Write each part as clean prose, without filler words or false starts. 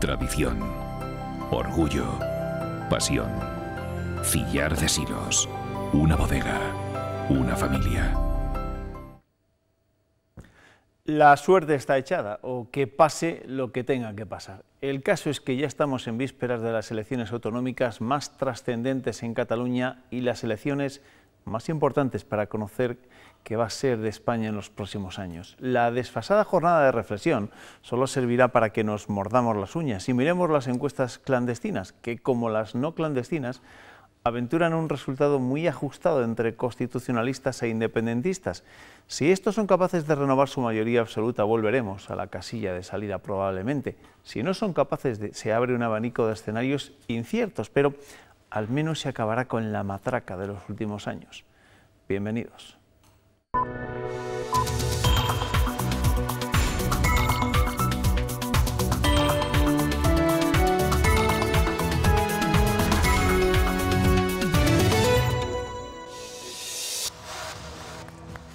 Tradición, orgullo, pasión. Cillar de Silos, una bodega, una familia. La suerte está echada, o que pase lo que tenga que pasar. El caso es que ya estamos en vísperas de las elecciones autonómicas más trascendentes en Cataluña y las elecciones más importantes para conocer qué va a ser de España en los próximos años. La desfasada jornada de reflexión solo servirá para que nos mordamos las uñas y miremos las encuestas clandestinas, que como las no clandestinas, aventuran un resultado muy ajustado entre constitucionalistas e independentistas. Si estos son capaces de renovar su mayoría absoluta, volveremos a la casilla de salida probablemente. Si no son capaces, se abre un abanico de escenarios inciertos, pero al menos se acabará con la matraca de los últimos años. Bienvenidos.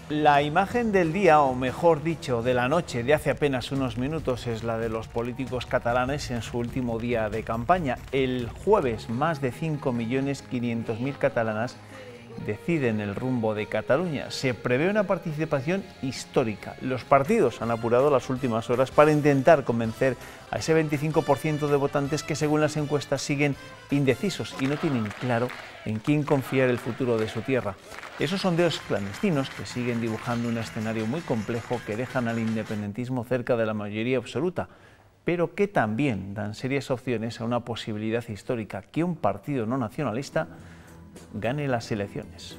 La imagen del día, o mejor dicho, de la noche de hace apenas unos minutos, es la de los políticos catalanes en su último día de campaña. El jueves, más de 5.500.000 catalanas deciden el rumbo de Cataluña. Se prevé una participación histórica. Los partidos han apurado las últimas horas para intentar convencer a ese 25% de votantes que, según las encuestas, siguen indecisos y no tienen claro en quién confiar el futuro de su tierra. Esos sondeos clandestinos, que siguen dibujando un escenario muy complejo, que dejan al independentismo cerca de la mayoría absoluta, pero que también dan serias opciones a una posibilidad histórica, que un partido no nacionalista gane las elecciones.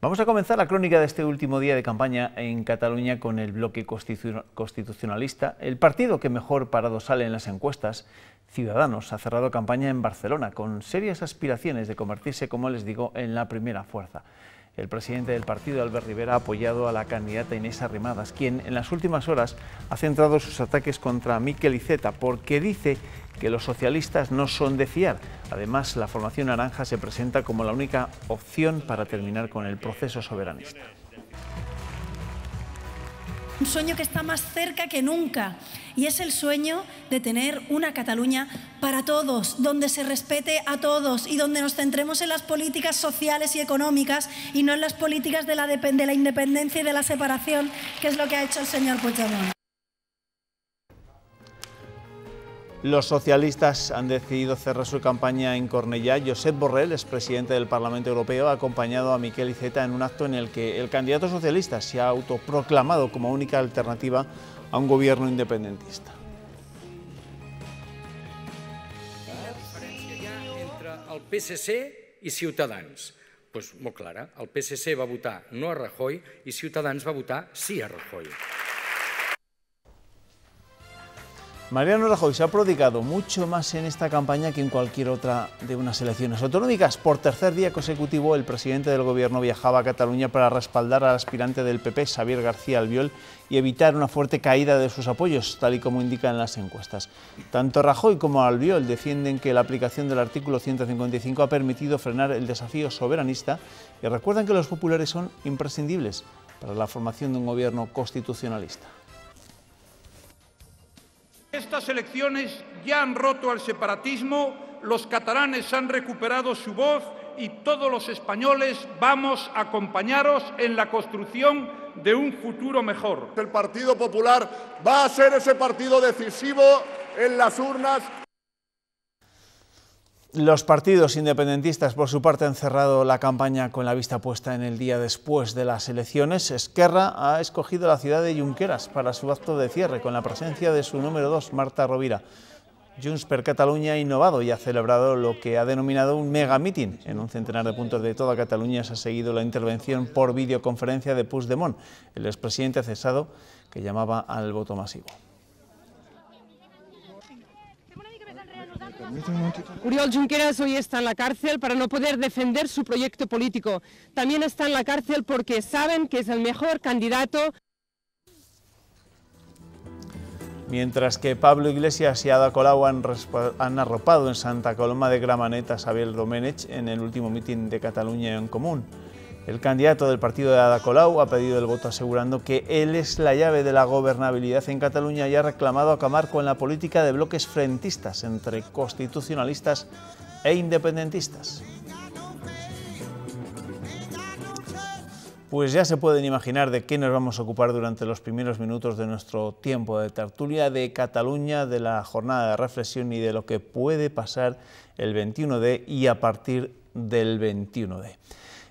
Vamos a comenzar la crónica de este último día de campaña en Cataluña con el bloque constitucionalista. El partido que mejor parado sale en las encuestas, Ciudadanos, ha cerrado campaña en Barcelona con serias aspiraciones de convertirse, como les digo, en la primera fuerza. El presidente del partido, Albert Rivera, ha apoyado a la candidata Inés Arrimadas, quien en las últimas horas ha centrado sus ataques contra Miquel Iceta porque dice que los socialistas no son de fiar. Además, la formación naranja se presenta como la única opción para terminar con el proceso soberanista. Un sueño que está más cerca que nunca, y es el sueño de tener una Cataluña para todos, donde se respete a todos y donde nos centremos en las políticas sociales y económicas y no en las políticas de la independencia y de la separación, que es lo que ha hecho el señor Puigdemont. Los socialistas han decidido cerrar su campaña en Cornellà. Josep Borrell, expresidente del Parlamento Europeo, ha acompañado a Miquel Iceta en un acto en el que el candidato socialista se ha autoproclamado como única alternativa a un gobierno independentista. La diferència hi ha entre el PSC i Ciutadans. Pues molt clara, el PSC va votar no a Rajoy i Ciutadans va votar sí a Rajoy. Mariano Rajoy se ha prodigado mucho más en esta campaña que en cualquier otra de unas elecciones autonómicas. Por tercer día consecutivo, el presidente del gobierno viajaba a Cataluña para respaldar al aspirante del PP, Xavier García Albiol, y evitar una fuerte caída de sus apoyos, tal y como indican las encuestas. Tanto Rajoy como Albiol defienden que la aplicación del artículo 155 ha permitido frenar el desafío soberanista y recuerdan que los populares son imprescindibles para la formación de un gobierno constitucionalista. Estas elecciones ya han roto al separatismo, los catalanes han recuperado su voz y todos los españoles vamos a acompañaros en la construcción de un futuro mejor. El Partido Popular va a ser ese partido decisivo en las urnas. Los partidos independentistas, por su parte, han cerrado la campaña con la vista puesta en el día después de las elecciones. Esquerra ha escogido la ciudad de Junqueras para su acto de cierre, con la presencia de su número 2, Marta Rovira. Junts per Catalunya ha innovado y ha celebrado lo que ha denominado un mega meeting. En un centenar de puntos de toda Cataluña se ha seguido la intervención por videoconferencia de Puigdemont, el expresidente cesado, que llamaba al voto masivo. Oriol Junqueras hoy está en la cárcel para no poder defender su proyecto político. También está en la cárcel porque saben que es el mejor candidato. Mientras que Pablo Iglesias y Ada Colau han arropado en Santa Coloma de Gramenet a Xavier Domènech en el último mitin de Cataluña en Común. El candidato del partido de Ada Colau ha pedido el voto asegurando que él es la llave de la gobernabilidad en Cataluña y ha reclamado acabar con la política de bloques frentistas entre constitucionalistas e independentistas. Pues ya se pueden imaginar de qué nos vamos a ocupar durante los primeros minutos de nuestro tiempo de tertulia, de Cataluña, de la jornada de reflexión y de lo que puede pasar el 21D y a partir del 21D.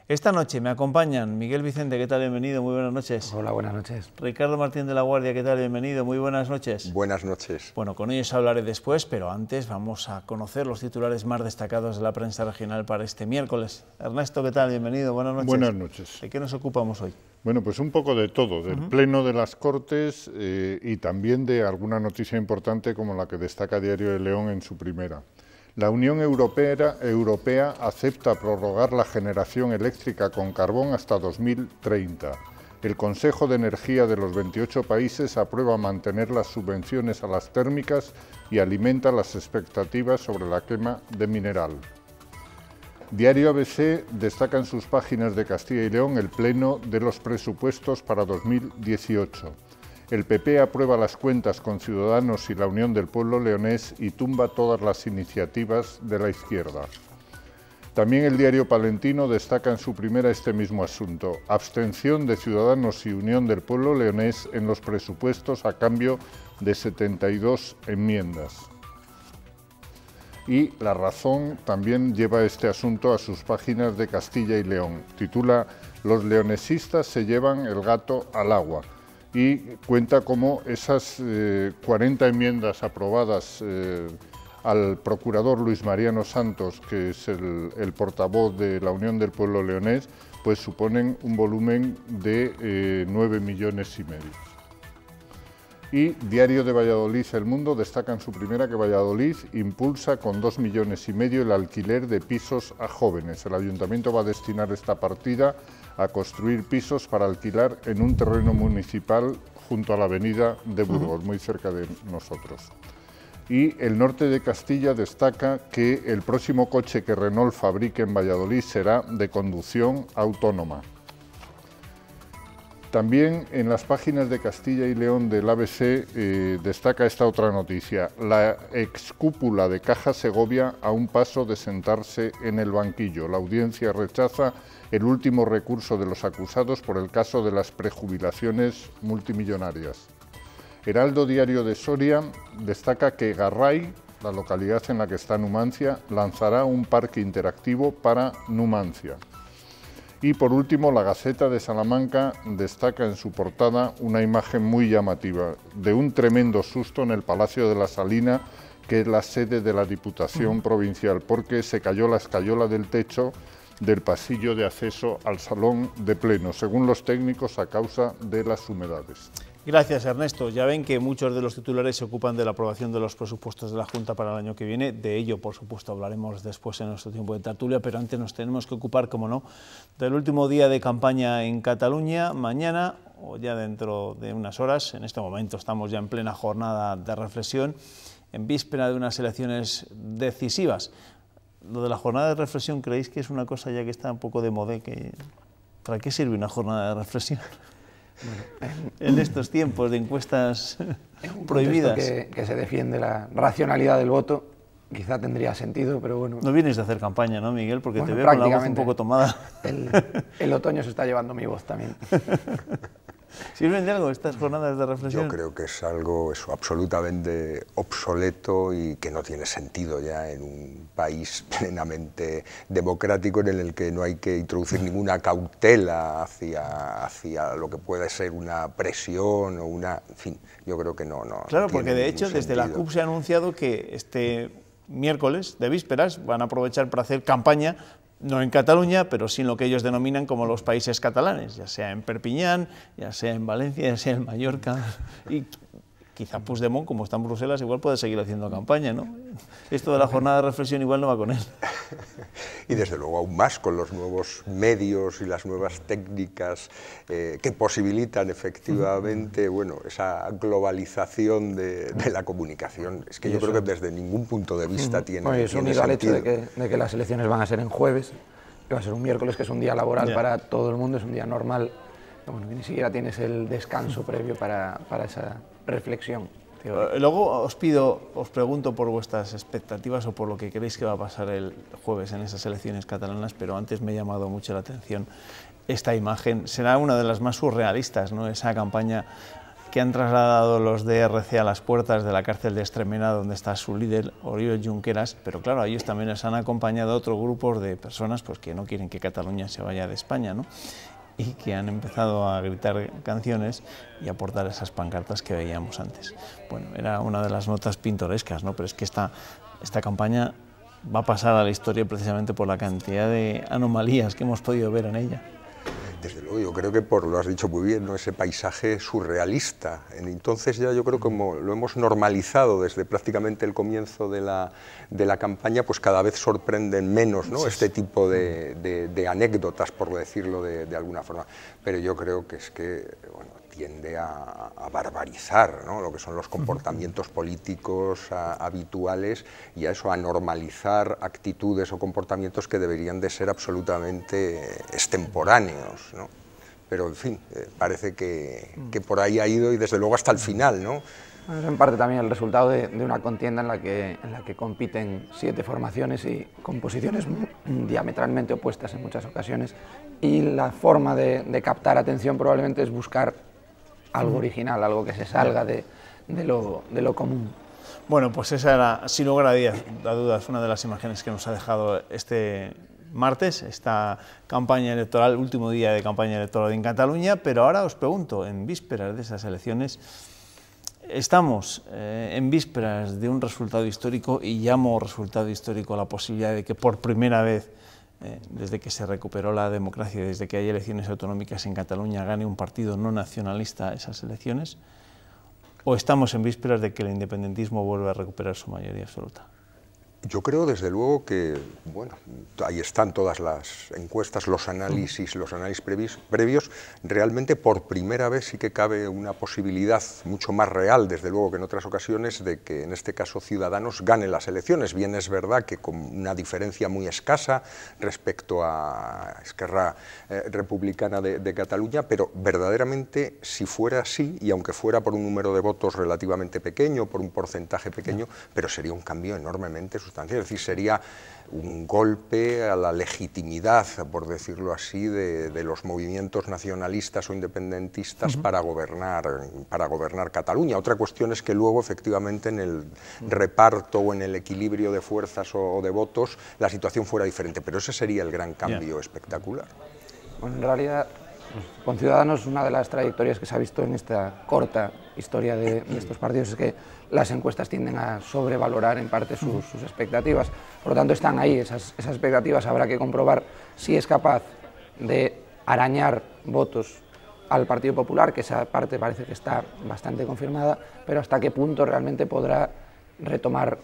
Esta noche me acompañan Miguel Vicente, ¿qué tal? Bienvenido, muy buenas noches. Hola, buenas noches. Ricardo Martín de la Guardia, ¿qué tal? Bienvenido, muy buenas noches. Buenas noches. Bueno, con ellos hablaré después, pero antes vamos a conocer los titulares más destacados de la prensa regional para este miércoles. Ernesto, ¿qué tal? Bienvenido, buenas noches. Buenas noches. ¿De qué nos ocupamos hoy? Bueno, pues un poco de todo, del Pleno de las Cortes y también de alguna noticia importante como la que destaca Diario de León en su primera. La Unión Europea acepta prorrogar la generación eléctrica con carbón hasta 2030. El Consejo de Energía de los 28 países aprueba mantener las subvenciones a las térmicas y alimenta las expectativas sobre la quema de mineral. Diario ABC destaca en sus páginas de Castilla y León el pleno de los presupuestos para 2018. El PP aprueba las cuentas con Ciudadanos y la Unión del Pueblo Leonés y tumba todas las iniciativas de la izquierda. También el diario Palentino destaca en su primera este mismo asunto: abstención de Ciudadanos y Unión del Pueblo Leonés en los presupuestos a cambio de 72 enmiendas. Y La Razón también lleva este asunto a sus páginas de Castilla y León. Titula «Los leonesistas se llevan el gato al agua» y cuenta cómo esas 40 enmiendas aprobadas al procurador Luis Mariano Santos, que es el portavoz de la Unión del Pueblo Leonés, pues suponen un volumen de 9,5 millones. Y Diario de Valladolid, El Mundo, destaca en su primera que Valladolid impulsa con 2,5 millones el alquiler de pisos a jóvenes. El Ayuntamiento va a destinar esta partida a construir pisos para alquilar en un terreno municipal junto a la avenida de Burgos, muy cerca de nosotros. Y El Norte de Castilla destaca que el próximo coche que Renault fabrique en Valladolid será de conducción autónoma. También en las páginas de Castilla y León del ABC destaca esta otra noticia: la excúpula de Caja Segovia a un paso de sentarse en el banquillo. La audiencia rechaza el último recurso de los acusados por el caso de las prejubilaciones multimillonarias. Heraldo Diario de Soria destaca que Garray, la localidad en la que está Numancia, lanzará un parque interactivo para Numancia. Y por último, la Gaceta de Salamanca destaca en su portada una imagen muy llamativa de un tremendo susto en el Palacio de la Salina, que es la sede de la Diputación Provincial, porque se cayó la escayola del techo del pasillo de acceso al salón de pleno, según los técnicos, a causa de las humedades. Gracias, Ernesto. Ya ven que muchos de los titulares se ocupan de la aprobación de los presupuestos de la Junta para el año que viene. De ello, por supuesto, hablaremos después en nuestro tiempo de tertulia, pero antes nos tenemos que ocupar, como no, del último día de campaña en Cataluña. Mañana, o ya dentro de unas horas, en este momento estamos ya en plena jornada de reflexión, en víspera de unas elecciones decisivas. Lo de la jornada de reflexión, ¿creéis que es una cosa ya que está un poco de moda? ¿Para qué sirve una jornada de reflexión? Bueno, en estos tiempos de encuestas prohibidas. Que se defiende la racionalidad del voto, quizá tendría sentido, pero bueno. No vienes de hacer campaña, ¿no, Miguel? Porque bueno, te veo con la voz un poco tomada. El otoño se está llevando mi voz también. ¿Sirven de algo estas jornadas de reflexión? Yo creo que es algo absolutamente obsoleto y que no tiene sentido ya en un país plenamente democrático en el que no hay que introducir ninguna cautela hacia lo que puede ser una presión o una... En fin, yo creo que no. Claro, no porque de hecho sentido. Desde la CUP se ha anunciado que este miércoles de vísperas van a aprovechar para hacer campaña, no en Cataluña, pero sí en lo que ellos denominan como los países catalanes, ya sea en Perpiñán, ya sea en Valencia, ya sea en Mallorca, y quizá Puigdemont, como está en Bruselas, igual puede seguir haciendo campaña, ¿no? Esto de la jornada de reflexión igual no va con él. Y desde luego aún más con los nuevos medios y las nuevas técnicas que posibilitan efectivamente esa globalización de la comunicación. Es que yo creo que desde ningún punto de vista tiene unido al hecho de que las elecciones van a ser en jueves, que va a ser un miércoles, que es un día laboral para todo el mundo, es un día normal, bueno, que ni siquiera tienes el descanso previo para esa reflexión. Luego os pregunto por vuestras expectativas o por lo que creéis que va a pasar el jueves en esas elecciones catalanas, pero antes me ha llamado mucho la atención esta imagen. Será una de las más surrealistas, ¿no? Esa campaña que han trasladado los DRC a las puertas de la cárcel de Extremadura, donde está su líder, Oriol Junqueras, pero claro, a ellos también les han acompañado otros grupos de personas pues, que no quieren que Cataluña se vaya de España, ¿no? Y que han empezado a gritar canciones y a portar esas pancartas que veíamos antes. Bueno, era una de las notas pintorescas, ¿no? Pero es que esta campaña va a pasar a la historia precisamente por la cantidad de anomalías que hemos podido ver en ella. Desde luego, yo creo que lo has dicho muy bien, ¿no? Ese paisaje surrealista. Entonces ya yo creo que como lo hemos normalizado desde prácticamente el comienzo de la campaña, pues cada vez sorprenden menos, ¿no? Este tipo de anécdotas, por decirlo de alguna forma. Pero yo creo que bueno, tiende a barbarizar, ¿no? Lo que son los comportamientos políticos habituales y a eso, a normalizar actitudes o comportamientos que deberían de ser absolutamente extemporáneos, ¿no? Pero, en fin, parece que por ahí ha ido y desde luego hasta el final, ¿no? Es en parte también el resultado de una contienda en la que compiten 7 formaciones y con posiciones diametralmente opuestas en muchas ocasiones, y la forma de captar atención probablemente es buscar algo original, algo que se salga de lo común. Bueno, pues esa era, sin lugar a dudas, una de las imágenes que nos ha dejado este martes, esta campaña electoral, último día de campaña electoral en Cataluña, pero ahora os pregunto, en vísperas de esas elecciones, estamos en vísperas de un resultado histórico, y llamo resultado histórico la posibilidad de que por primera vez, desde que se recuperó la democracia, desde que hay elecciones autonómicas en Cataluña, gane un partido no nacionalista esas elecciones, o estamos en vísperas de que el independentismo vuelva a recuperar su mayoría absoluta. Yo creo, desde luego, que bueno, ahí están todas las encuestas, los análisis previos. Realmente, por primera vez sí que cabe una posibilidad mucho más real, desde luego, que en otras ocasiones, de que en este caso Ciudadanos gane las elecciones. Bien es verdad que con una diferencia muy escasa respecto a Esquerra Republicana de Cataluña, pero verdaderamente, si fuera así, y aunque fuera por un número de votos relativamente pequeño, por un porcentaje pequeño, pero sería un cambio enormemente sustancial. Es decir, sería un golpe a la legitimidad, por decirlo así, de los movimientos nacionalistas o independentistas para gobernar Cataluña. Otra cuestión es que luego, efectivamente, en el reparto o en el equilibrio de fuerzas o de votos, la situación fuera diferente, pero ese sería el gran cambio espectacular. Bueno, en realidad, con Ciudadanos, una de las trayectorias que se ha visto en esta corta historia de estos partidos es que las encuestas tienden a sobrevalorar en parte sus expectativas. Por lo tanto, están ahí esas expectativas. Habrá que comprobar si es capaz de arañar votos al Partido Popular, que esa parte parece que está bastante confirmada, pero hasta qué punto realmente podrá retomar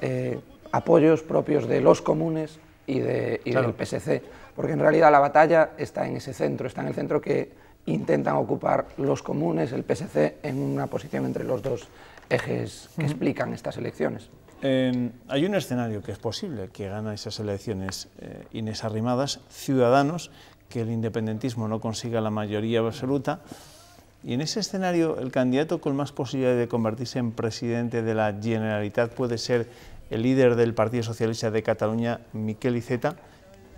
apoyos propios de los comunes y del PSC, porque en realidad la batalla está en ese centro, está en el centro que intentan ocupar los comunes, el PSC, en una posición entre los dos ejes que explican estas elecciones. Hay un escenario que es posible, que gana esas elecciones Inés Arrimadas, Ciudadanos, que el independentismo no consiga la mayoría absoluta, y en ese escenario el candidato con más posibilidad de convertirse en presidente de la Generalitat puede ser el líder del Partido Socialista de Cataluña, Miquel Iceta,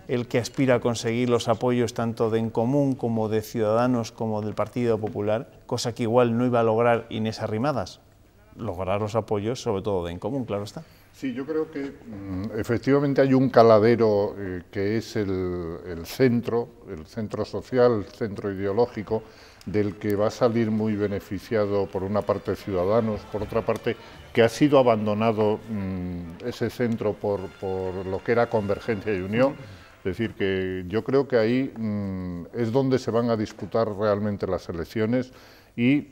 el que aspira a conseguir los apoyos tanto de En Común como de Ciudadanos como del Partido Popular, cosa que igual no iba a lograr Inés Arrimadas, lograr los apoyos sobre todo de En Común, claro está. Sí, yo creo que efectivamente hay un caladero que es el centro social, el centro ideológico, del que va a salir muy beneficiado por una parte Ciudadanos, por otra parte que ha sido abandonado ese centro por lo que era Convergencia y Unión. Es decir, que yo creo que ahí es donde se van a disputar realmente las elecciones, y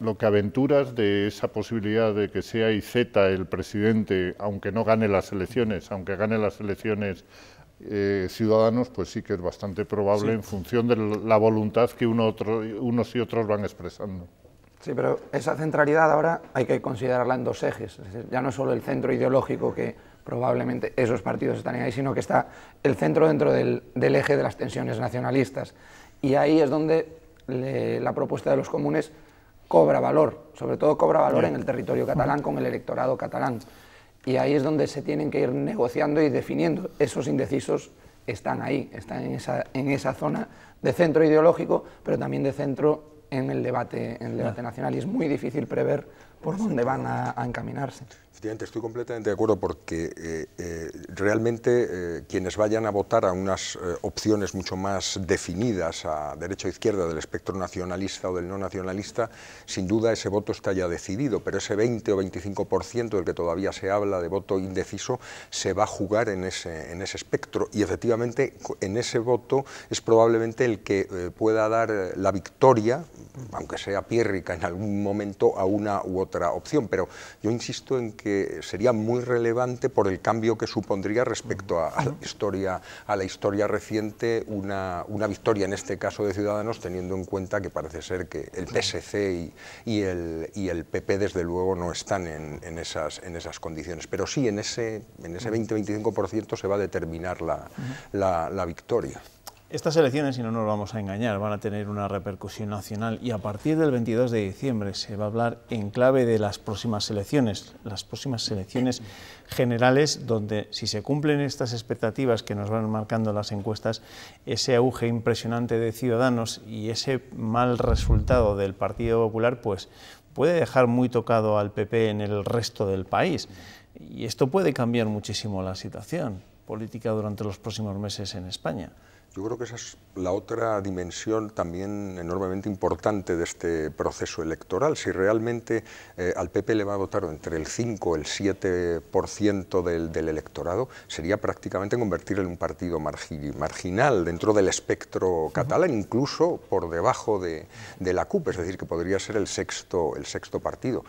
lo que aventuras de esa posibilidad de que sea Iceta el presidente, aunque no gane las elecciones, aunque gane las elecciones Ciudadanos, pues sí que es bastante probable en función de la voluntad que unos y otros van expresando. Sí, pero esa centralidad ahora hay que considerarla en dos ejes. Es decir, ya no solo el centro ideológico que probablemente esos partidos están ahí, sino que está el centro dentro del eje de las tensiones nacionalistas. Y ahí es donde la propuesta de los comunes cobra valor, sobre todo cobra valor en el territorio catalán con el electorado catalán. Y ahí es donde se tienen que ir negociando y definiendo. Esos indecisos están ahí, están en esa zona de centro ideológico, pero también de centro en el debate nacional, y es muy difícil prever por dónde van a encaminarse. Efectivamente, estoy completamente de acuerdo porque realmente quienes vayan a votar a unas opciones mucho más definidas a derecha o izquierda del espectro nacionalista o del no nacionalista, sin duda ese voto está ya decidido, pero ese 20 o 25% del que todavía se habla de voto indeciso se va a jugar en ese espectro, y efectivamente en ese voto es probablemente el que pueda dar la victoria, aunque sea pírrica en algún momento, a una u otra opción, pero yo insisto en que sería muy relevante por el cambio que supondría respecto a la historia reciente una victoria, en este caso de Ciudadanos, teniendo en cuenta que parece ser que el PSC y el PP desde luego no están en esas condiciones, pero sí en ese 20-25% se va a determinar la victoria. Estas elecciones, si no nos vamos a engañar, van a tener una repercusión nacional, y a partir del 22 de diciembre se va a hablar en clave de las próximas elecciones generales, donde si se cumplen estas expectativas que nos van marcando las encuestas, ese auge impresionante de Ciudadanos y ese mal resultado del Partido Popular, pues puede dejar muy tocado al PP en el resto del país. Y esto puede cambiar muchísimo la situación política durante los próximos meses en España. Yo creo que esa es la otra dimensión también enormemente importante de este proceso electoral. Si realmente al PP le va a votar entre el 5 o el 7% del electorado, sería prácticamente convertirlo en un partido marginal dentro del espectro catalán, incluso por debajo de la CUP, es decir, que podría ser el sexto partido.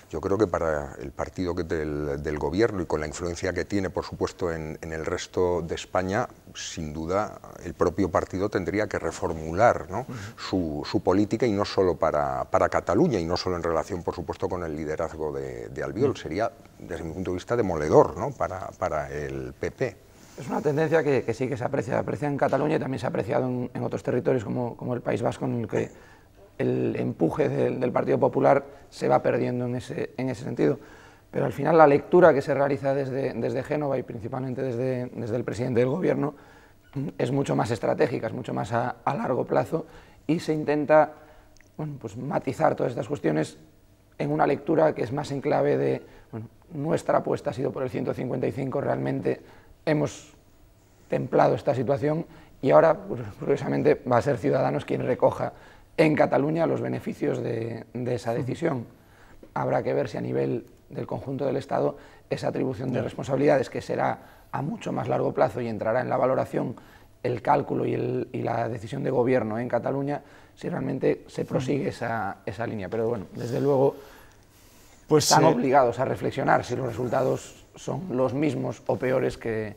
Yo creo que para el partido del gobierno, y con la influencia que tiene, por supuesto, en el resto de España, sin duda el propio partido tendría que reformular, ¿no?, su política, y no solo para Cataluña, y no solo en relación, por supuesto, con el liderazgo de Albiol. Sería, desde mi punto de vista, demoledor, ¿no?, para el PP. Es una tendencia que sí que se aprecia en Cataluña, y también se ha apreciado en otros territorios como el País Vasco, en el que el empuje del Partido Popular se va perdiendo en ese sentido. Pero al final la lectura que se realiza desde Génova, y principalmente desde el presidente del gobierno, es mucho más estratégica, es mucho más a largo plazo, y se intenta, bueno, pues matizar todas estas cuestiones en una lectura que es más en clave de, bueno, nuestra apuesta ha sido por el 155, realmente hemos templado esta situación, y ahora, pues, curiosamente, va a ser Ciudadanos quien recoja en Cataluña los beneficios de esa decisión. Habrá que ver si a nivel del conjunto del Estado esa atribución de responsabilidades, que será a mucho más largo plazo y entrará en la valoración, el cálculo y la decisión de gobierno en Cataluña, si realmente se prosigue esa línea. Pero bueno, desde luego pues están obligados a reflexionar si los resultados son los mismos o peores que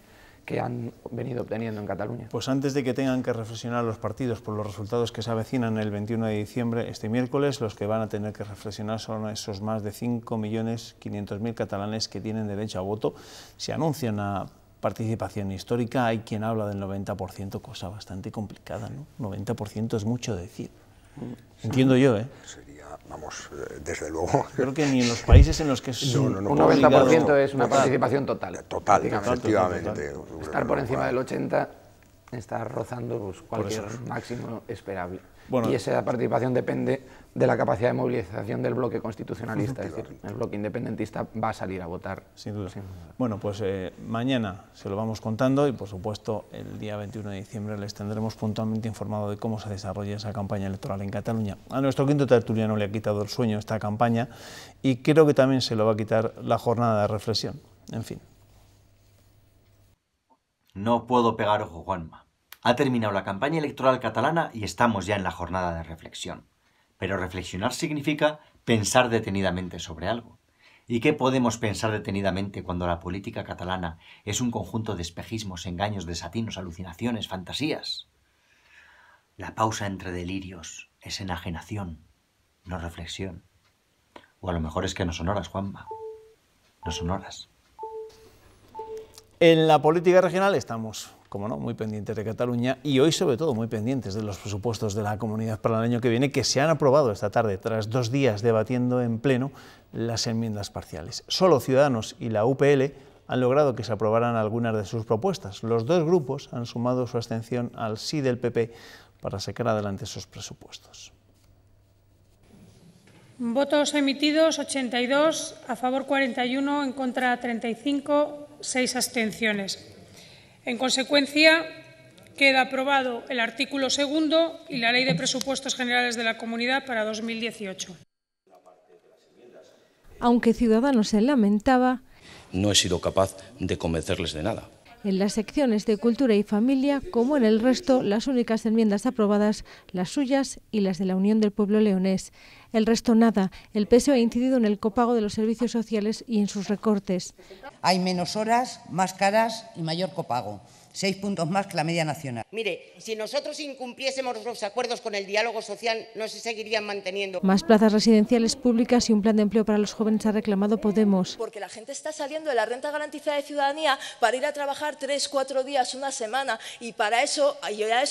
han venido obteniendo en Cataluña. Pues antes de que tengan que reflexionar los partidos por los resultados que se avecinan el 21 de diciembre, este miércoles, los que van a tener que reflexionar son esos más de 5.500.000 catalanes que tienen derecho a voto. Se anuncia una participación histórica, hay quien habla del 90%, cosa bastante complicada, ¿no? 90% es mucho decir. Entiendo yo, ¿eh? Vamos, desde luego. Creo que ni en los países en los que es un 90% es una participación total. Total, efectivamente. Estar por encima del 80% está rozando pues, cualquier máximo esperable. Bueno, y esa participación depende de la capacidad de movilización del bloque constitucionalista, es decir, el bloque independentista va a salir a votar. Sin duda. Bueno, pues mañana se lo vamos contando, y por supuesto el día 21 de diciembre les tendremos puntualmente informado de cómo se desarrolla esa campaña electoral en Cataluña. A nuestro quinto tertuliano le ha quitado el sueño esta campaña, y creo que también se lo va a quitar la jornada de reflexión. En fin. No puedo pegar ojo, Juanma. Ha terminado la campaña electoral catalana y estamos ya en la jornada de reflexión. Pero reflexionar significa pensar detenidamente sobre algo. ¿Y qué podemos pensar detenidamente cuando la política catalana es un conjunto de espejismos, engaños, desatinos, alucinaciones, fantasías? La pausa entre delirios es enajenación, no reflexión. O a lo mejor es que no son horas, Juanma. No son horas. En la política regional estamos, como no, muy pendientes de Cataluña y hoy sobre todo muy pendientes de los presupuestos de la comunidad para el año que viene, que se han aprobado esta tarde tras 2 días debatiendo en pleno las enmiendas parciales. Solo Ciudadanos y la UPL han logrado que se aprobaran algunas de sus propuestas. Los 2 grupos han sumado su abstención al sí del PP para sacar adelante esos presupuestos. Votos emitidos 82, a favor 41, en contra 35, 6 abstenciones. En consecuencia, queda aprobado el artículo 2º y la Ley de Presupuestos Generales de la Comunidad para 2018. Aunque Ciudadanos se lamentaba, no he sido capaz de convencerles de nada. En las secciones de Cultura y Familia, como en el resto, las únicas enmiendas aprobadas, las suyas y las de la Unión del Pueblo Leonés. El resto nada. El PSOE ha incidido en el copago de los servicios sociales y en sus recortes. Hay menos horas, más caras y mayor copago. 6 puntos más que la media nacional. Mire, si nosotros incumpliésemos los acuerdos con el diálogo social, no se seguirían manteniendo. Más plazas residenciales públicas y un plan de empleo para los jóvenes ha reclamado Podemos. Porque la gente está saliendo de la renta garantizada de ciudadanía para ir a trabajar 3, 4 días, una semana. Y para eso,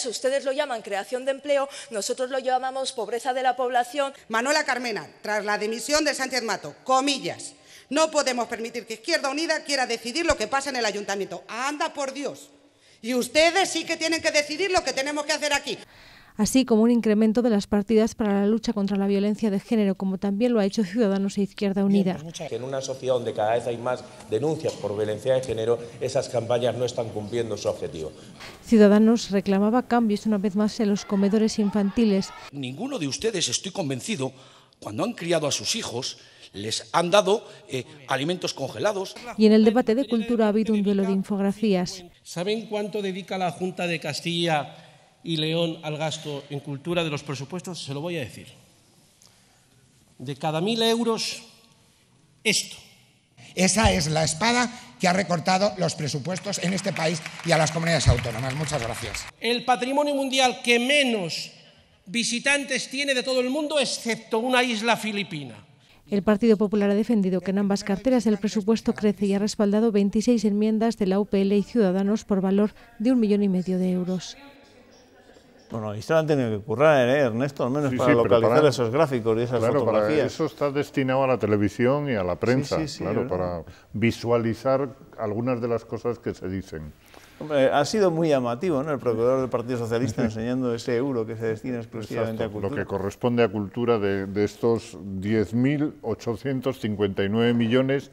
ustedes lo llaman creación de empleo, nosotros lo llamamos pobreza de la población. Manuela Carmena, tras la dimisión de Sánchez Mato, comillas, no podemos permitir que Izquierda Unida quiera decidir lo que pasa en el ayuntamiento. ¡Anda, por Dios! Y ustedes sí que tienen que decidir lo que tenemos que hacer aquí. Así como un incremento de las partidas para la lucha contra la violencia de género, como también lo ha hecho Ciudadanos e Izquierda Unida. Que en una sociedad donde cada vez hay más denuncias por violencia de género, esas campañas no están cumpliendo su objetivo. Ciudadanos reclamaba cambios una vez más en los comedores infantiles. Ninguno de ustedes, estoy convencido, cuando han criado a sus hijos, les han dado alimentos congelados. Y en el debate de cultura ha habido un duelo de infografías. ¿Saben cuánto dedica la Junta de Castilla y León al gasto en cultura de los presupuestos? Se lo voy a decir. De cada 1.000 euros, esto. Esa es la espada que ha recortado los presupuestos en este país y a las comunidades autónomas. Muchas gracias. El patrimonio mundial que menos visitantes tiene de todo el mundo, excepto una isla filipina. El Partido Popular ha defendido que en ambas carteras el presupuesto crece y ha respaldado 26 enmiendas de la UPL y Ciudadanos por valor de 1,5 millones de euros. Bueno, y se lo han tenido que currar, Ernesto, al menos para localizar esos gráficos y esas fotografías. Para eso está destinado a la televisión y a la prensa, para visualizar algunas de las cosas que se dicen. Hombre, ha sido muy llamativo, ¿no? El procurador del Partido Socialista enseñando ese euro que se destina exclusivamente a cultura. Lo que corresponde a cultura de estos 10.859 millones,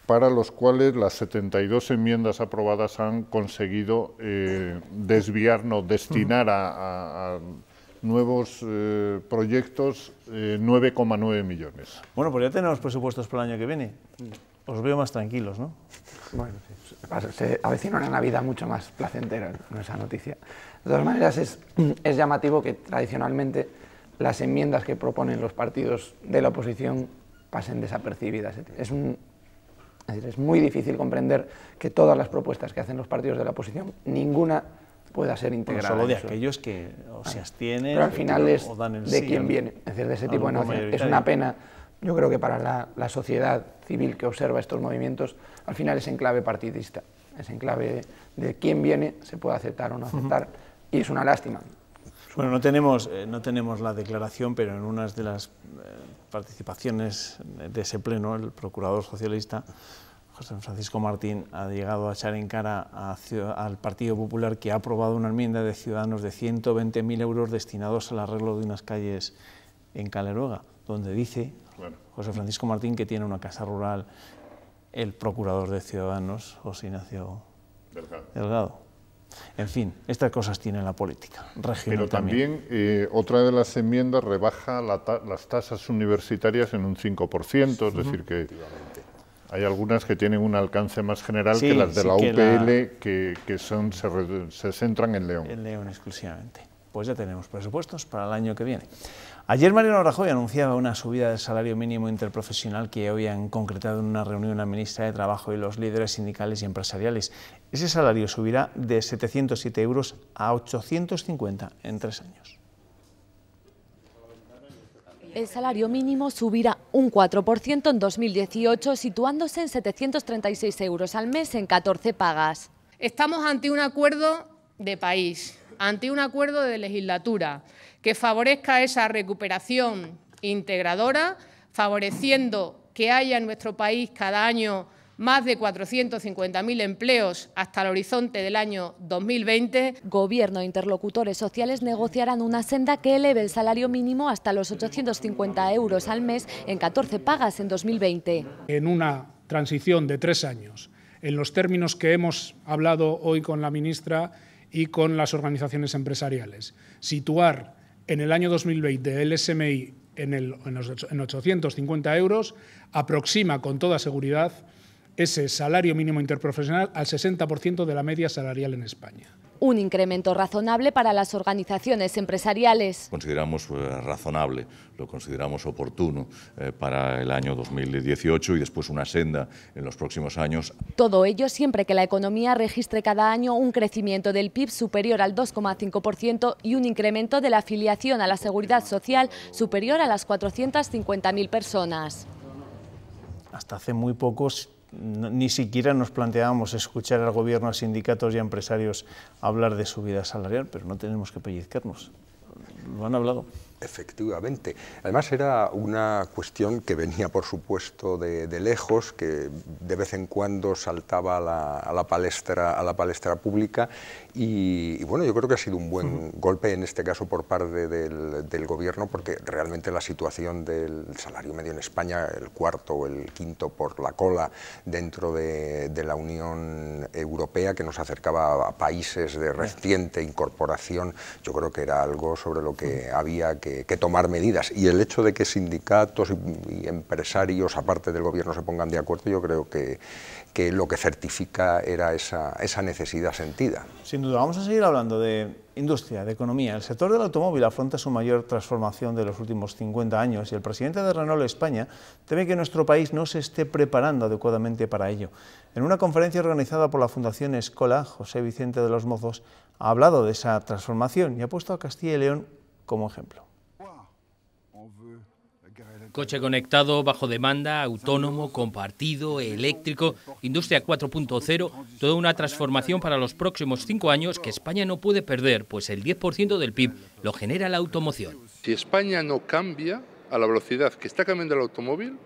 para los cuales las 72 enmiendas aprobadas han conseguido destinar a nuevos proyectos 9,9 millones. Bueno, pues ya tenemos presupuestos para el año que viene. Os veo más tranquilos, ¿no? Bueno, se avecina una Navidad mucho más placentera con esa noticia. De todas maneras, es llamativo que tradicionalmente las enmiendas que proponen los partidos de la oposición pasen desapercibidas. Es muy difícil comprender que todas las propuestas que hacen los partidos de la oposición, ninguna pueda ser integrada. Solo de aquellos que o se abstienen, pero al final es o dan el de sí, quién viene. Es decir, de ese tipo de negociación. Es una pena. Yo creo que para la sociedad civil que observa estos movimientos, al final es en clave partidista, es en clave de quién viene, se puede aceptar o no aceptar, y es una lástima. Bueno, no tenemos la declaración, pero en unas de las participaciones de ese pleno, el procurador socialista, José Francisco Martín, ha llegado a echar en cara al Partido Popular, que ha aprobado una enmienda de Ciudadanos de 120.000 euros destinados al arreglo de unas calles en Caleruega, donde dice José Francisco Martín que tiene una casa rural el procurador de Ciudadanos, José Ignacio Delgado. En fin, estas cosas tiene la política regional. Pero también otra de las enmiendas rebaja las tasas universitarias en un 5%, es decir que hay algunas que tienen un alcance más general que las de la UPL, que se centran en León. En León exclusivamente. Pues ya tenemos presupuestos para el año que viene. Ayer Mariano Rajoy anunciaba una subida del salario mínimo interprofesional que hoy han concretado en una reunión la ministra de Trabajo y los líderes sindicales y empresariales. Ese salario subirá de 707 euros a 850 en 3 años. El salario mínimo subirá un 4% en 2018, situándose en 736 euros al mes en 14 pagas. Estamos ante un acuerdo de país, ante un acuerdo de legislatura que favorezca esa recuperación integradora, favoreciendo que haya en nuestro país cada año más de 450.000 empleos hasta el horizonte del año 2020. Gobierno e interlocutores sociales negociarán una senda que eleve el salario mínimo hasta los 850 euros al mes en 14 pagas en 2020. En una transición de 3 años, en los términos que hemos hablado hoy con la ministra y con las organizaciones empresariales, situar en el año 2020 el SMI en 850 euros aproxima con toda seguridad ese salario mínimo interprofesional al 60% de la media salarial en España. Un incremento razonable para las organizaciones empresariales. Consideramos razonable, lo consideramos oportuno para el año 2018 y después una senda en los próximos años. Todo ello siempre que la economía registre cada año un crecimiento del PIB superior al 2,5% y un incremento de la afiliación a la Seguridad Social superior a las 450.000 personas. Hasta hace muy pocos ni siquiera nos planteábamos escuchar al Gobierno, a sindicatos y a empresarios hablar de subida salarial, pero no tenemos que pellizcarnos. Lo han hablado. Efectivamente. Además era una cuestión que venía, por supuesto, de lejos, que de vez en cuando saltaba a la palestra pública y bueno, yo creo que ha sido un buen golpe en este caso por parte del Gobierno, porque realmente la situación del salario medio en España, el cuarto o el quinto por la cola dentro de la Unión Europea, que nos acercaba a países de reciente incorporación, yo creo que era algo sobre lo que había que tomar medidas, y el hecho de que sindicatos y empresarios, aparte del Gobierno, se pongan de acuerdo, yo creo que lo que certifica era esa necesidad sentida. Sin duda. Vamos a seguir hablando de industria, de economía. El sector del automóvil afronta su mayor transformación de los últimos 50 años y el presidente de Renault España teme que nuestro país no se esté preparando adecuadamente para ello. En una conferencia organizada por la Fundación Escola, José Vicente de los Mozos ha hablado de esa transformación y ha puesto a Castilla y León como ejemplo. Coche conectado, bajo demanda, autónomo, compartido, eléctrico, industria 4.0, toda una transformación para los próximos 5 años que España no puede perder, pues el 10% del PIB lo genera la automoción. Si España no cambia a la velocidad que está cambiando el automóvil,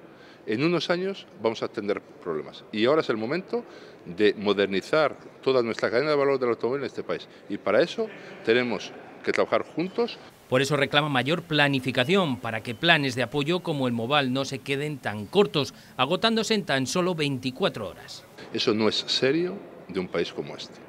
en unos años vamos a tener problemas. Y ahora es el momento de modernizar toda nuestra cadena de valor del automóvil en este país. Y para eso tenemos que trabajar juntos. Por eso reclama mayor planificación, para que planes de apoyo como el Moval no se queden tan cortos, agotándose en tan solo 24 horas. Eso no es serio de un país como este.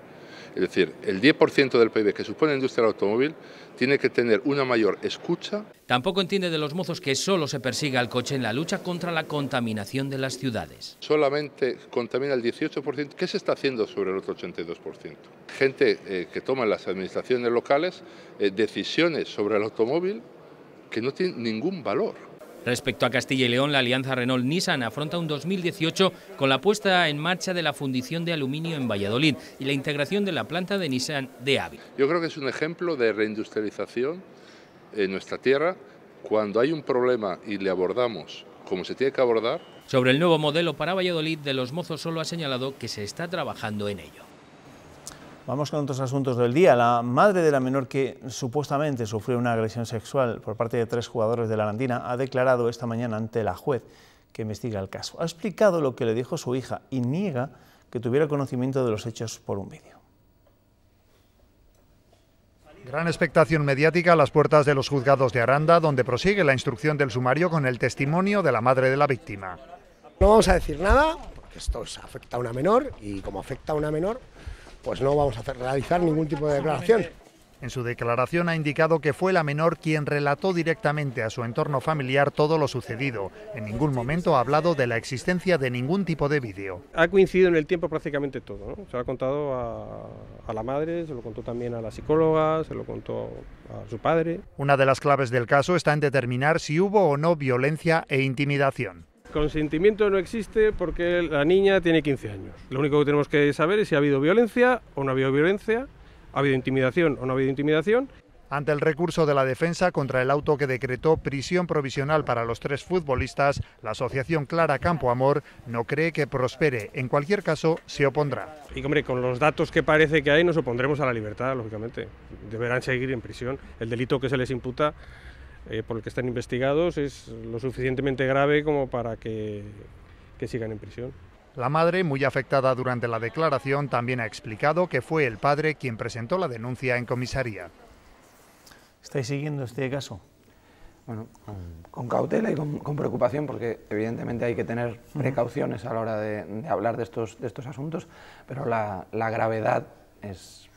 Es decir, el 10% del PIB que supone la industria del automóvil tiene que tener una mayor escucha. Tampoco entiende de los Mozos que solo se persiga al coche en la lucha contra la contaminación de las ciudades. Solamente contamina el 18%. ¿Qué se está haciendo sobre el otro 82%? Gente que toma en las administraciones locales decisiones sobre el automóvil que no tienen ningún valor. Respecto a Castilla y León, la alianza Renault-Nissan afronta un 2018 con la puesta en marcha de la fundición de aluminio en Valladolid y la integración de la planta de Nissan de Ávila. Yo creo que es un ejemplo de reindustrialización en nuestra tierra. Cuando hay un problema y le abordamos como se tiene que abordar. Sobre el nuevo modelo para Valladolid, de los Mozos solo ha señalado que se está trabajando en ello. Vamos con otros asuntos del día. La madre de la menor que supuestamente sufrió una agresión sexual por parte de 3 jugadores de la Arandina ha declarado esta mañana ante la juez que investiga el caso. Ha explicado lo que le dijo su hija y niega que tuviera conocimiento de los hechos por un vídeo. Gran expectación mediática a las puertas de los juzgados de Aranda, donde prosigue la instrucción del sumario con el testimonio de la madre de la víctima. No vamos a decir nada, porque esto afecta a una menor y como afecta a una menor, pues no vamos a realizar ningún tipo de declaración. En su declaración ha indicado que fue la menor quien relató directamente a su entorno familiar todo lo sucedido. En ningún momento ha hablado de la existencia de ningún tipo de vídeo. Ha coincidido en el tiempo prácticamente todo, ¿no? Se lo ha contado a la madre, se lo contó también a la psicóloga, se lo contó a su padre. Una de las claves del caso está en determinar si hubo o no violencia e intimidación. Consentimiento no existe porque la niña tiene 15 años. Lo único que tenemos que saber es si ha habido violencia o no ha habido violencia, ha habido intimidación o no ha habido intimidación. Ante el recurso de la defensa contra el auto que decretó prisión provisional para los 3 futbolistas, la asociación Clara Campoamor no cree que prospere. En cualquier caso, se opondrá. Y hombre, con los datos que parece que hay, nos opondremos a la libertad, lógicamente. Deberán seguir en prisión. El delito que se les imputa, por el que están investigados, es lo suficientemente grave como para que sigan en prisión. La madre, muy afectada durante la declaración, también ha explicado que fue el padre quien presentó la denuncia en comisaría. ¿Estáis siguiendo este caso? Bueno, con cautela y con preocupación, porque evidentemente hay que tener precauciones a la hora de hablar de estos asuntos, pero la gravedad es,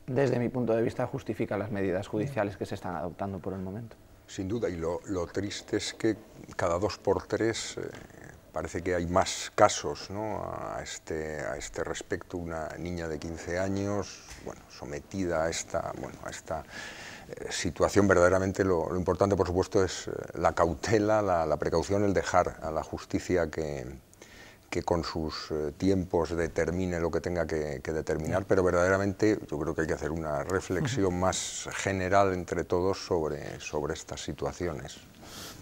desde mi punto de vista, justifica las medidas judiciales que se están adoptando por el momento. Sin duda, y lo triste es que cada 2 por 3 parece que hay más casos, ¿no? a este respecto. Una niña de 15 años, bueno, sometida a esta situación. Verdaderamente lo importante, por supuesto, es la cautela, la precaución, el dejar a la justicia que con sus tiempos determine lo que tenga que determinar, pero verdaderamente yo creo que hay que hacer una reflexión más general entre todos sobre estas situaciones.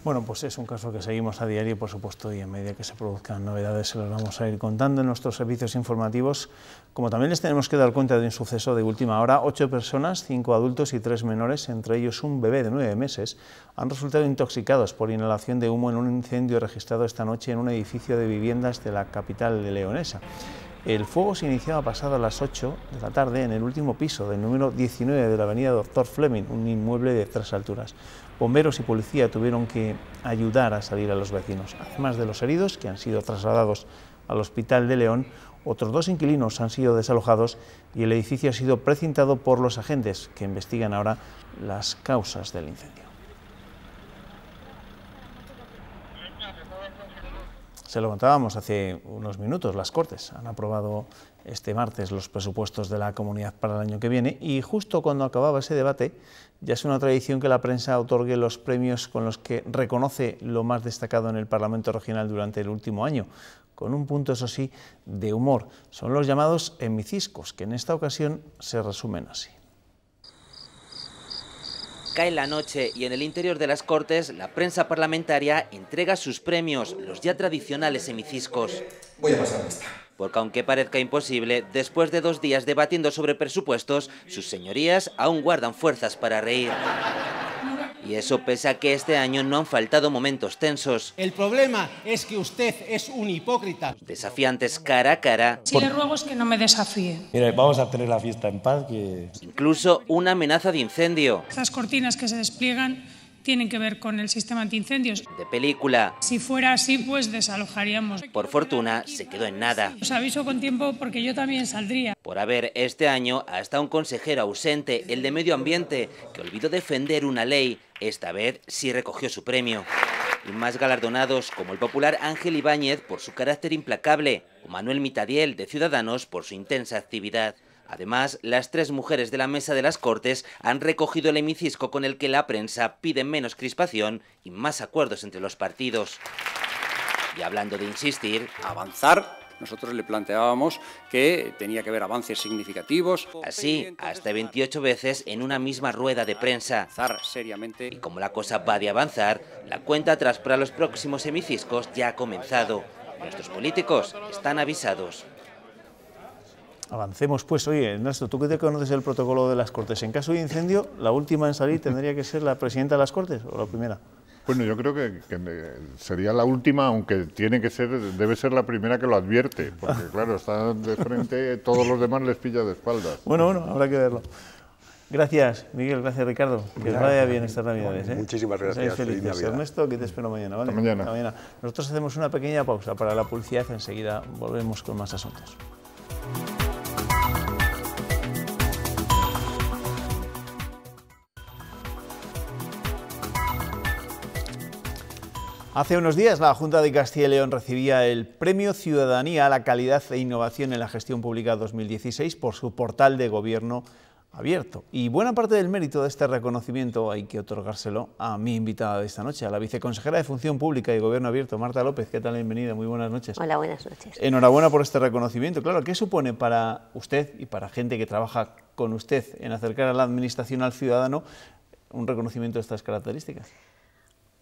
Bueno, pues es un caso que seguimos a diario, por supuesto, y en medida que se produzcan novedades se los vamos a ir contando en nuestros servicios informativos. Como también les tenemos que dar cuenta de un suceso de última hora, 8 personas, 5 adultos y 3 menores, entre ellos un bebé de 9 meses, han resultado intoxicados por inhalación de humo en un incendio registrado esta noche en un edificio de viviendas de la capital leonesa. El fuego se iniciaba pasado a las 8 de la tarde en el último piso del número 19 de la avenida Doctor Fleming, un inmueble de 3 alturas. Bomberos y policía tuvieron que ayudar a salir a los vecinos. Además de los heridos, que han sido trasladados al Hospital de León, otros 2 inquilinos han sido desalojados y el edificio ha sido precintado por los agentes, que investigan ahora las causas del incendio. Se lo contábamos hace unos minutos, las Cortes han aprobado este martes los presupuestos de la comunidad para el año que viene y justo cuando acababa ese debate ya es una tradición que la prensa otorgue los premios con los que reconoce lo más destacado en el Parlamento Regional durante el último año, con un punto, eso sí, de humor. Son los llamados hemiciscos, que en esta ocasión se resumen así. Cae la noche y en el interior de las Cortes la prensa parlamentaria entrega sus premios, los ya tradicionales hemiciscos. Voy a pasar lista. Porque aunque parezca imposible, después de 2 días debatiendo sobre presupuestos, sus señorías aún guardan fuerzas para reír. Y eso pese a que este año no han faltado momentos tensos. El problema es que usted es un hipócrita. Desafiantes cara a cara. Si le ruego es que no me desafíe. Mire, vamos a tener la fiesta en paz. Incluso una amenaza de incendio. Estas cortinas que se despliegan tienen que ver con el sistema antiincendios. De película. Si fuera así, pues desalojaríamos. Por fortuna, se quedó en nada. Os aviso con tiempo porque yo también saldría. Por haber este año hasta un consejero ausente, el de Medio Ambiente, que olvidó defender una ley. Esta vez sí recogió su premio. Y más galardonados como el popular Ángel Ibáñez por su carácter implacable o Manuel Mitadiel de Ciudadanos por su intensa actividad. Además, las 3 mujeres de la mesa de las Cortes han recogido el hemicisco con el que la prensa pide menos crispación y más acuerdos entre los partidos. Y hablando de insistir... Avanzar, nosotros le planteábamos que tenía que haber avances significativos. Así, hasta 28 veces en una misma rueda de prensa. Seriamente. Y como la cosa va de avanzar, la cuenta atrás para los próximos hemiciscos ya ha comenzado. Nuestros políticos están avisados. Avancemos pues. Oye, Ernesto, tú que te conoces el protocolo de las Cortes, en caso de incendio, ¿la última en salir tendría que ser la presidenta de las Cortes o la primera? Bueno, yo creo que sería la última, aunque debe ser la primera que lo advierte, porque claro, está de frente, todos los demás les pilla de espaldas. Bueno, habrá que verlo. Gracias, Miguel, gracias, Ricardo. Que os vaya bien estas Navidades. Muchísimas gracias. Feliz Navidad. Ernesto, que te espero mañana, ¿vale? Hasta mañana. Hasta mañana. Nosotros hacemos una pequeña pausa para la publicidad, enseguida volvemos con más asuntos. Hace unos días la Junta de Castilla y León recibía el Premio Ciudadanía a la Calidad e Innovación en la Gestión Pública 2016 por su portal de gobierno abierto. Y buena parte del mérito de este reconocimiento hay que otorgárselo a mi invitada de esta noche, a la viceconsejera de Función Pública y Gobierno Abierto, Marta López. ¿Qué tal? Bienvenida, muy buenas noches. Hola, buenas noches. Enhorabuena por este reconocimiento. Claro, ¿qué supone para usted y para gente que trabaja con usted en acercar a la Administración al ciudadano un reconocimiento de estas características?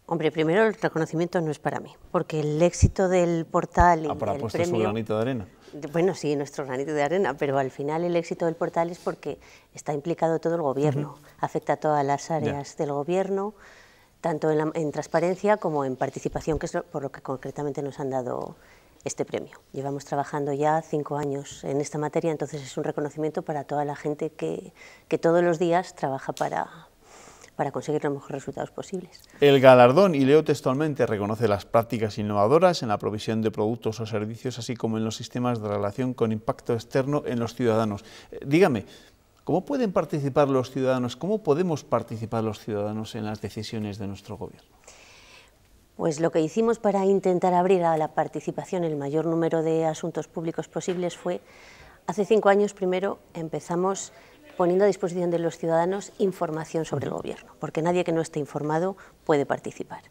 Hombre, primero el reconocimiento no es para mí, porque el éxito del portal y el puesto premio... su granito de arena. Bueno, sí, nuestro granito de arena, pero al final el éxito del portal es porque está implicado todo el Gobierno, afecta a todas las áreas del Gobierno, tanto en transparencia como en participación, que es por lo que concretamente nos han dado este premio. Llevamos trabajando ya 5 años en esta materia, entonces es un reconocimiento para toda la gente que todos los días trabaja para conseguir los mejores resultados posibles. El galardón, y leo textualmente, reconoce las prácticas innovadoras en la provisión de productos o servicios, así como en los sistemas de relación con impacto externo en los ciudadanos. Dígame, ¿cómo pueden participar los ciudadanos, cómo podemos participar los ciudadanos en las decisiones de nuestro gobierno? Pues lo que hicimos para intentar abrir a la participación el mayor número de asuntos públicos posibles fue, hace 5 años primero empezamos poniendo a disposición de los ciudadanos información sobre el Gobierno, porque nadie que no esté informado puede participar.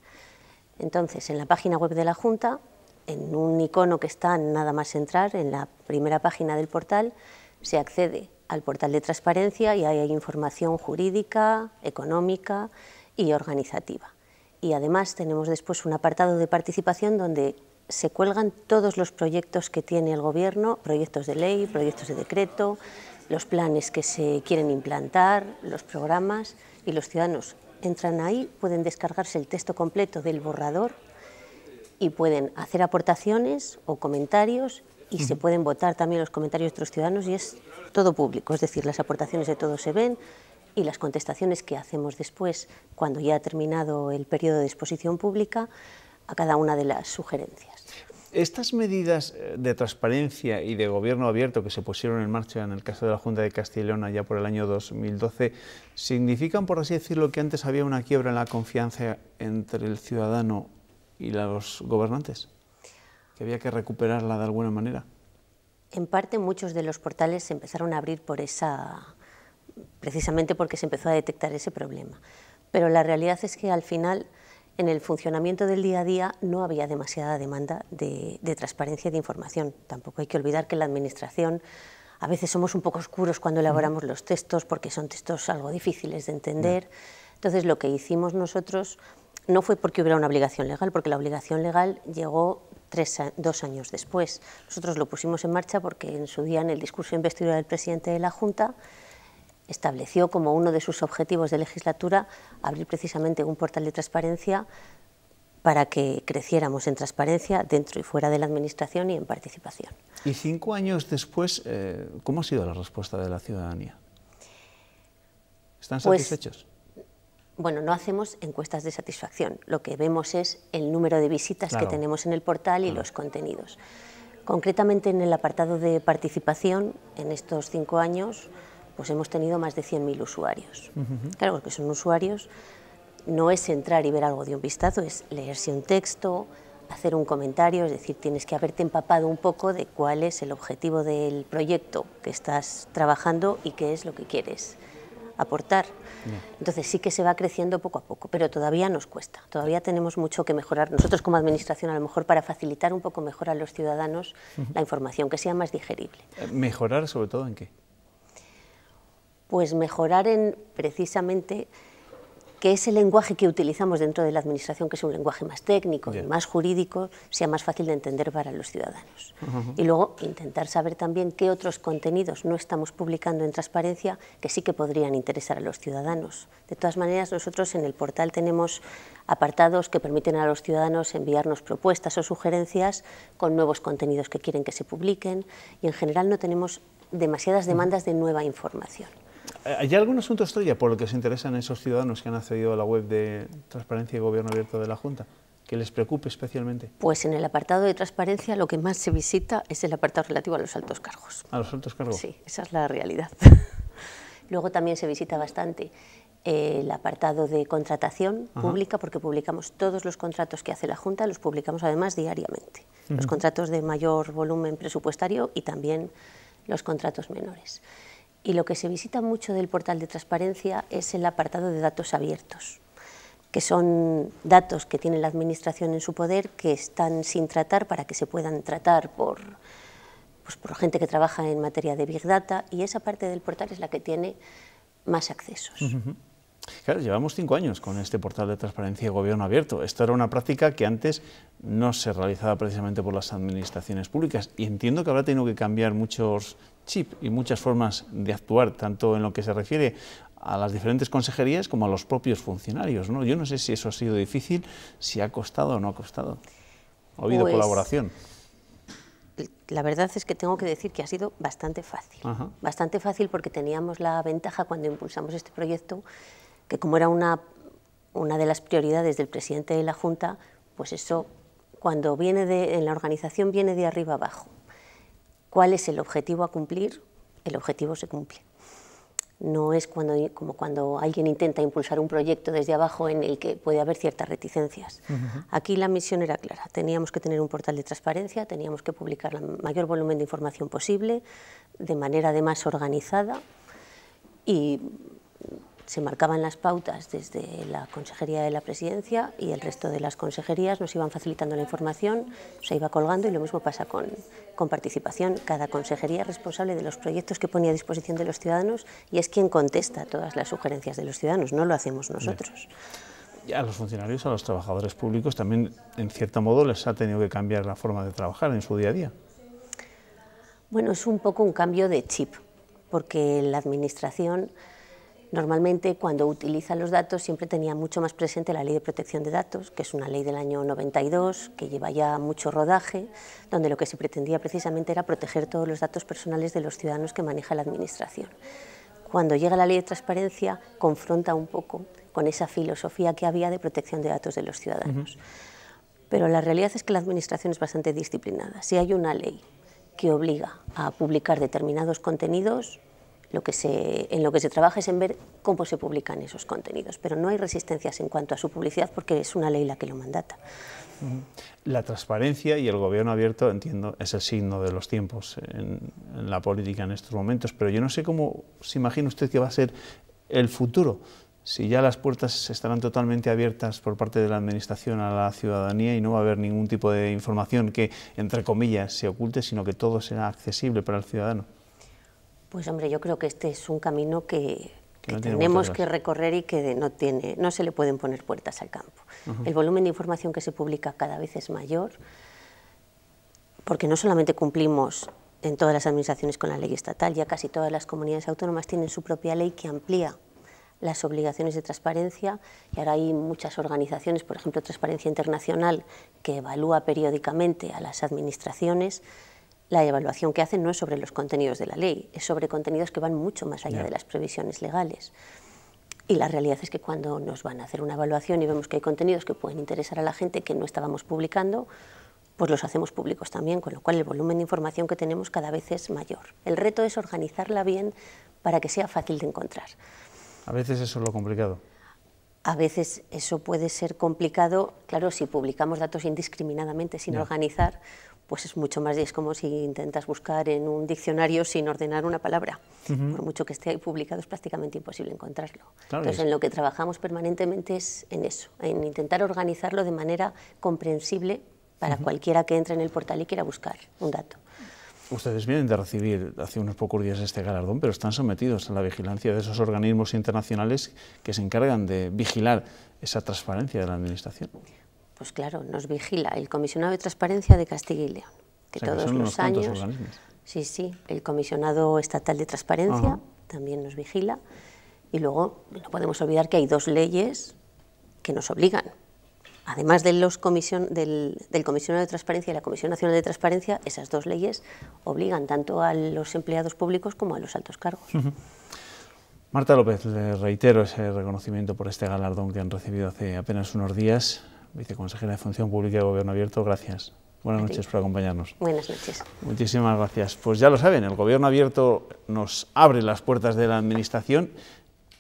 Entonces, en la página web de la Junta, en un icono que está nada más entrar, en la primera página del portal, se accede al portal de transparencia y ahí hay información jurídica, económica y organizativa. Y además tenemos después un apartado de participación donde se cuelgan todos los proyectos que tiene el Gobierno, proyectos de ley, proyectos de decreto, los planes que se quieren implantar, los programas, y los ciudadanos entran ahí, pueden descargarse el texto completo del borrador y pueden hacer aportaciones o comentarios y se pueden votar también los comentarios de otros ciudadanos y es todo público, es decir, las aportaciones de todos se ven y las contestaciones que hacemos después, cuando ya ha terminado el periodo de exposición pública, a cada una de las sugerencias. Estas medidas de transparencia y de gobierno abierto que se pusieron en marcha en el caso de la Junta de Castilla y León allá por el año 2012, ¿significan, por así decirlo, que antes había una quiebra en la confianza entre el ciudadano y los gobernantes? ¿Que había que recuperarla de alguna manera? En parte muchos de los portales se empezaron a abrir precisamente porque se empezó a detectar ese problema. Pero la realidad es que al final, en el funcionamiento del día a día no había demasiada demanda de transparencia y de información. Tampoco hay que olvidar que la Administración a veces somos un poco oscuros cuando elaboramos los textos porque son textos algo difíciles de entender. Entonces lo que hicimos nosotros no fue porque hubiera una obligación legal, porque la obligación legal llegó 2 años después. Nosotros lo pusimos en marcha porque en su día, en el discurso de investidura del presidente de la Junta, estableció como uno de sus objetivos de legislatura abrir precisamente un portal de transparencia para que creciéramos en transparencia dentro y fuera de la Administración y en participación. Y 5 años después, ¿cómo ha sido la respuesta de la ciudadanía? ¿Están satisfechos? Bueno, no hacemos encuestas de satisfacción, lo que vemos es el número de visitas que tenemos en el portal y los contenidos. Concretamente en el apartado de participación, en estos 5 años, pues hemos tenido más de 100.000 usuarios. Claro, porque son usuarios, no es entrar y ver algo de un vistazo, es leerse un texto, hacer un comentario, es decir, tienes que haberte empapado un poco de cuál es el objetivo del proyecto que estás trabajando y qué es lo que quieres aportar. Entonces sí que se va creciendo poco a poco, pero todavía nos cuesta, todavía tenemos mucho que mejorar. Nosotros como Administración, a lo mejor para facilitar un poco mejor a los ciudadanos la información, que sea más digerible. ¿Mejorar sobre todo en qué? Pues mejorar en precisamente que ese lenguaje que utilizamos dentro de la Administración, que es un lenguaje más técnico y más jurídico, sea más fácil de entender para los ciudadanos. Y luego intentar saber también qué otros contenidos no estamos publicando en transparencia que sí que podrían interesar a los ciudadanos. De todas maneras, nosotros en el portal tenemos apartados que permiten a los ciudadanos enviarnos propuestas o sugerencias con nuevos contenidos que quieren que se publiquen y en general no tenemos demasiadas demandas de nueva información. ¿Hay algún asunto estrella por lo que se interesan esos ciudadanos que han accedido a la web de Transparencia y Gobierno Abierto de la Junta, que les preocupe especialmente? Pues en el apartado de transparencia lo que más se visita es el apartado relativo a los altos cargos. ¿A los altos cargos? Sí, esa es la realidad. Luego también se visita bastante el apartado de contratación pública, porque publicamos todos los contratos que hace la Junta, los publicamos además diariamente. Los contratos de mayor volumen presupuestario y también los contratos menores. Y lo que se visita mucho del portal de transparencia es el apartado de datos abiertos, que son datos que tiene la Administración en su poder, que están sin tratar para que se puedan tratar por pues por gente que trabaja en materia de Big Data, y esa parte del portal es la que tiene más accesos. Claro, llevamos 5 años con este portal de transparencia y gobierno abierto. Esto era una práctica que antes no se realizaba precisamente por las administraciones públicas, y entiendo que habrá tenido que cambiar muchos chips y muchas formas de actuar, tanto en lo que se refiere a las diferentes consejerías como a los propios funcionarios, ¿no? Yo no sé si eso ha sido difícil, si ha costado o no ha costado. ¿Ha habido colaboración? La verdad es que tengo que decir que ha sido bastante fácil. Bastante fácil porque teníamos la ventaja cuando impulsamos este proyecto, que como era una de las prioridades del presidente de la Junta, pues eso, cuando viene en la organización viene de arriba abajo. ¿Cuál es el objetivo a cumplir? El objetivo se cumple. No es como cuando alguien intenta impulsar un proyecto desde abajo en el que puede haber ciertas reticencias. Aquí la misión era clara, teníamos que tener un portal de transparencia, teníamos que publicar el mayor volumen de información posible, de manera además organizada, y se marcaban las pautas desde la Consejería de la Presidencia, y el resto de las consejerías nos iban facilitando la información, se iba colgando, y lo mismo pasa con participación. Cada consejería es responsable de los proyectos que pone a disposición de los ciudadanos y es quien contesta todas las sugerencias de los ciudadanos, no lo hacemos nosotros. Y a los funcionarios, a los trabajadores públicos también, en cierto modo, les ha tenido que cambiar la forma de trabajar en su día a día. Bueno, es un poco un cambio de chip, porque la administración normalmente cuando utiliza los datos siempre tenía mucho más presente la Ley de Protección de Datos, que es una ley del año 92, que lleva ya mucho rodaje, donde lo que se pretendía precisamente era proteger todos los datos personales de los ciudadanos que maneja la Administración. Cuando llega la Ley de Transparencia, confronta un poco con esa filosofía que había de protección de datos de los ciudadanos. Pero la realidad es que la Administración es bastante disciplinada. Si hay una ley que obliga a publicar determinados contenidos, en lo que se trabaja es en ver cómo se publican esos contenidos, pero no hay resistencias en cuanto a su publicidad porque es una ley la que lo mandata. La transparencia y el gobierno abierto, entiendo, es el signo de los tiempos en la política en estos momentos, pero yo no sé cómo se imagina usted que va a ser el futuro, si ya las puertas estarán totalmente abiertas por parte de la Administración a la ciudadanía y no va a haber ningún tipo de información que, entre comillas, se oculte, sino que todo será accesible para el ciudadano. Pues hombre, yo creo que este es un camino que no tenemos que recorrer y que no se le pueden poner puertas al campo. El volumen de información que se publica cada vez es mayor, porque no solamente cumplimos en todas las administraciones con la ley estatal, ya casi todas las comunidades autónomas tienen su propia ley que amplía las obligaciones de transparencia, y ahora hay muchas organizaciones, por ejemplo Transparencia Internacional, que evalúa periódicamente a las administraciones. La evaluación que hacen no es sobre los contenidos de la ley, es sobre contenidos que van mucho más allá de las previsiones legales. Y la realidad es que cuando nos van a hacer una evaluación y vemos que hay contenidos que pueden interesar a la gente que no estábamos publicando, pues los hacemos públicos también, con lo cual el volumen de información que tenemos cada vez es mayor. El reto es organizarla bien para que sea fácil de encontrar. A veces eso es lo complicado. A veces eso puede ser complicado, claro, si publicamos datos indiscriminadamente sin organizar, pues es mucho más, es como si intentas buscar en un diccionario sin ordenar una palabra. Por mucho que esté ahí publicado es prácticamente imposible encontrarlo. Claro, entonces en lo que trabajamos permanentemente es en eso, en intentar organizarlo de manera comprensible para cualquiera que entre en el portal y quiera buscar un dato. Ustedes vienen de recibir hace unos pocos días este galardón, pero están sometidos a la vigilancia de esos organismos internacionales que se encargan de vigilar esa transparencia de la Administración. Pues claro, nos vigila el Comisionado de Transparencia de Castilla y León, que todos los años... Sí, el Comisionado Estatal de Transparencia también nos vigila, y luego no podemos olvidar que hay 2 leyes que nos obligan. Además de del Comisionado de Transparencia y la Comisión Nacional de Transparencia, esas 2 leyes obligan tanto a los empleados públicos como a los altos cargos. Marta López, le reitero ese reconocimiento por este galardón que han recibido hace apenas unos días. Viceconsejera de Función Pública y Gobierno Abierto, gracias. Buenas noches por acompañarnos. Buenas noches. Muchísimas gracias. Pues ya lo saben, el Gobierno Abierto nos abre las puertas de la Administración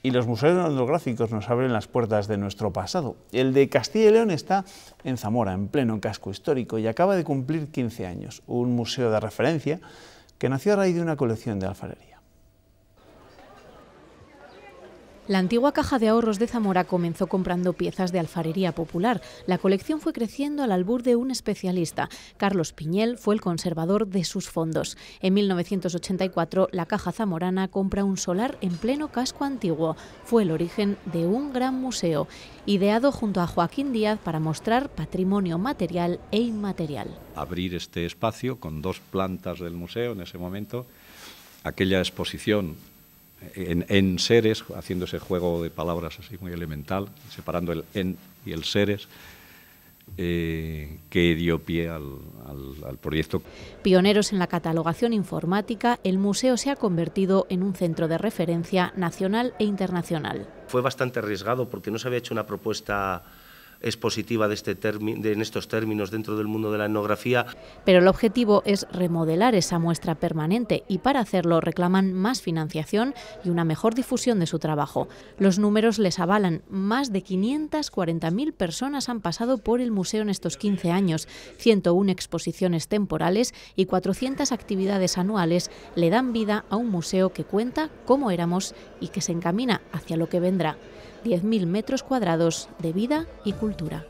y los museos etnográficos nos abren las puertas de nuestro pasado. El de Castilla y León está en Zamora, en pleno casco histórico, y acaba de cumplir 15 años. Un museo de referencia que nació a raíz de una colección de alfarería. La antigua Caja de Ahorros de Zamora comenzó comprando piezas de alfarería popular. La colección fue creciendo al albur de un especialista. Carlos Piñel fue el conservador de sus fondos. En 1984, la Caja Zamorana compra un solar en pleno casco antiguo. Fue el origen de un gran museo, ideado junto a Joaquín Díaz para mostrar patrimonio material e inmaterial. Abrir este espacio con 2 plantas del museo en ese momento, aquella exposición en seres, haciendo ese juego de palabras así muy elemental, separando el en y el seres, que dio pie al proyecto. Pioneros en la catalogación informática, el museo se ha convertido en un centro de referencia nacional e internacional. Fue bastante arriesgado porque no se había hecho una propuesta expositiva en estos términos dentro del mundo de la etnografía. Pero el objetivo es remodelar esa muestra permanente y para hacerlo reclaman más financiación y una mejor difusión de su trabajo. Los números les avalan. Más de 540.000 personas han pasado por el museo en estos 15 años. 101 exposiciones temporales y 400 actividades anuales le dan vida a un museo que cuenta cómo éramos y que se encamina hacia lo que vendrá. 10.000 metros cuadrados de vida y cultura.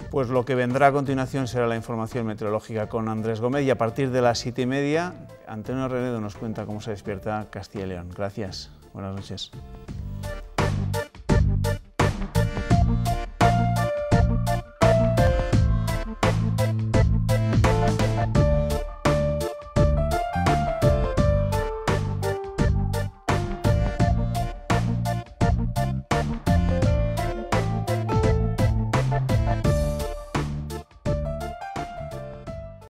Pues lo que vendrá a continuación será la información meteorológica con Andrés Gómez y a partir de las 7:30 Antonio Renedo nos cuenta cómo se despierta Castilla y León. Gracias, buenas noches.